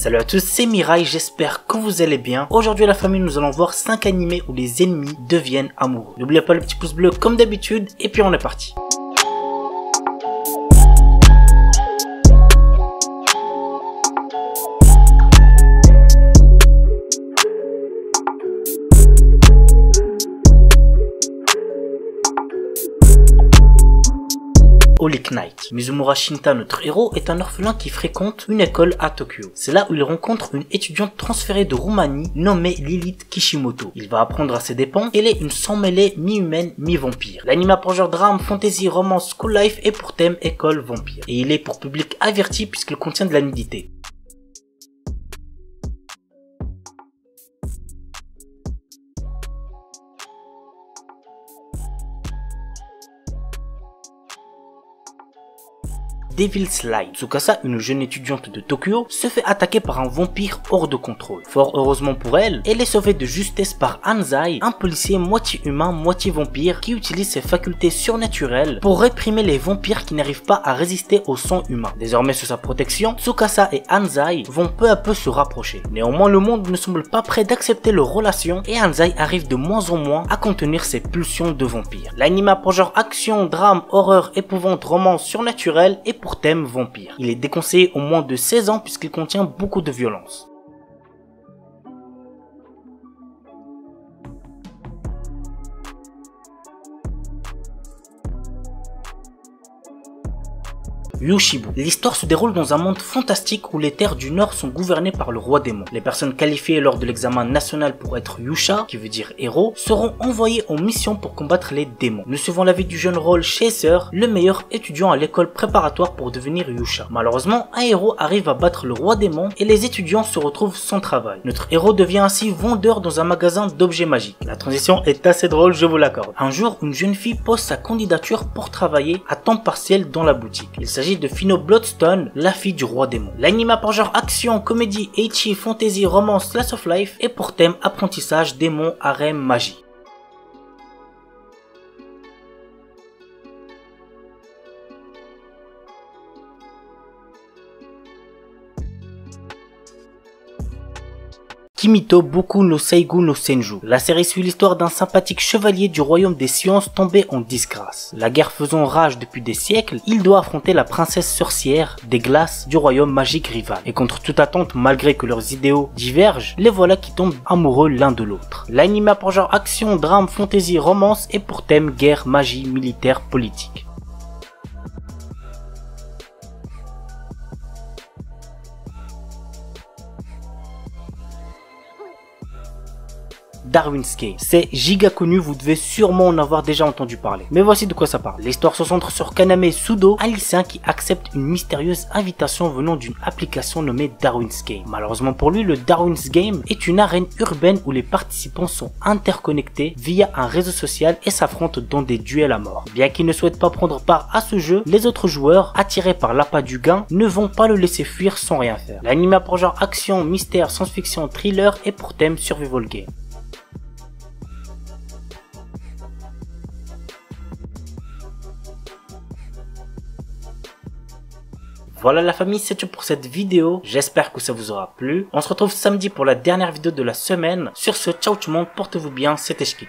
Salut à tous, c'est Mirai, j'espère que vous allez bien. Aujourd'hui la famille, nous allons voir 5 animés où les ennemis deviennent amoureux. N'oubliez pas le petit pouce bleu comme d'habitude et puis on est parti. Holy Knight. Mizumura Shinta, notre héros, est un orphelin qui fréquente une école à Tokyo. C'est là où il rencontre une étudiante transférée de Roumanie nommée Lilith Kishimoto. Il va apprendre à ses dépens qu'elle est une sang-mêlée mi-humaine, mi-vampire. L'anime a pour genre drame, fantasy, romance, school life et pour thème école vampire. Et il est pour public averti puisqu'il contient de la nudité. Devil's Light. Tsukasa, une jeune étudiante de Tokyo, se fait attaquer par un vampire hors de contrôle. Fort heureusement pour elle, elle est sauvée de justesse par Anzai, un policier moitié humain, moitié vampire, qui utilise ses facultés surnaturelles pour réprimer les vampires qui n'arrivent pas à résister au sang humain. Désormais sous sa protection, Tsukasa et Anzai vont peu à peu se rapprocher. Néanmoins, le monde ne semble pas prêt d'accepter leur relation et Anzai arrive de moins en moins à contenir ses pulsions de vampire. L'anime a pour genre action, drame, horreur, épouvante, romance, surnaturelle et pour thème vampire. Il est déconseillé aux moins de 16 ans puisqu'il contient beaucoup de violence. Yoshibu. L'histoire se déroule dans un monde fantastique où les terres du Nord sont gouvernées par le roi démon. Les personnes qualifiées lors de l'examen national pour être Yusha, qui veut dire héros, seront envoyées en mission pour combattre les démons. Nous suivons la vie du jeune Roll Chaser, le meilleur étudiant à l'école préparatoire pour devenir Yusha. Malheureusement, un héros arrive à battre le roi démon et les étudiants se retrouvent sans travail. Notre héros devient ainsi vendeur dans un magasin d'objets magiques. La transition est assez drôle, je vous l'accorde. Un jour, une jeune fille pose sa candidature pour travailler à temps partiel dans la boutique. Il s'agit de Fino Bloodstone, la fille du roi démon. L'anime a pour genre action, comédie, ecchi, fantasy, romance, slice of life et pour thème apprentissage, démon, harem, magie. Kimito Boku no Seigu no Senju. La série suit l'histoire d'un sympathique chevalier du royaume des sciences tombé en disgrâce. La guerre faisant rage depuis des siècles, il doit affronter la princesse sorcière des glaces du royaume magique rival. Et contre toute attente, malgré que leurs idéaux divergent, les voilà qui tombent amoureux l'un de l'autre. L'anime a pour genre action, drame, fantasy, romance et pour thème guerre, magie, militaire, politique. Darwin's Game. C'est giga connu, vous devez sûrement en avoir déjà entendu parler. Mais voici de quoi ça parle. L'histoire se centre sur Kaname Sudo, un lycéen qui accepte une mystérieuse invitation venant d'une application nommée Darwin's Game. Malheureusement pour lui, le Darwin's Game est une arène urbaine où les participants sont interconnectés via un réseau social et s'affrontent dans des duels à mort. Bien qu'il ne souhaite pas prendre part à ce jeu, les autres joueurs, attirés par l'appât du gain, ne vont pas le laisser fuir sans rien faire. L'anime a pour genre action, mystère, science-fiction, thriller et pour thème survival game. Voilà la famille, c'est tout pour cette vidéo, j'espère que ça vous aura plu. On se retrouve samedi pour la dernière vidéo de la semaine. Sur ce, ciao tout le monde, portez-vous bien, c'était Shkik.